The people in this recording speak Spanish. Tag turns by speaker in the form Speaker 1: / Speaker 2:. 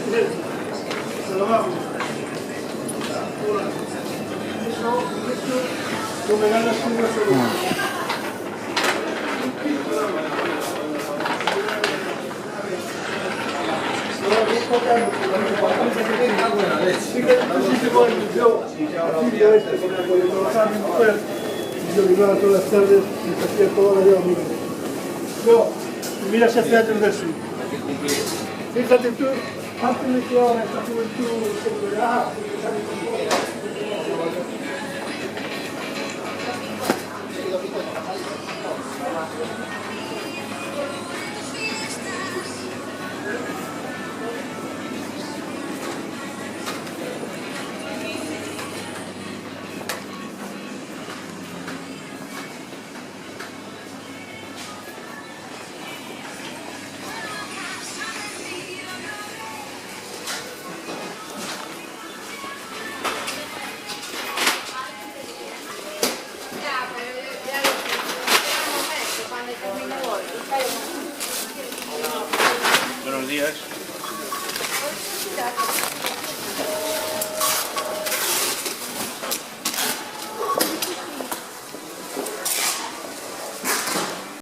Speaker 1: Come ganas una solución. Sí que muchísimo yo figlio este con el que trabajaba mi mujer y yo vivía todas las tardes y hacía toda la vida amigo. Yo, mira si hace años de eso. Fíjate tú, antes de que ahora esta juventud se vea,
Speaker 2: Buenos días.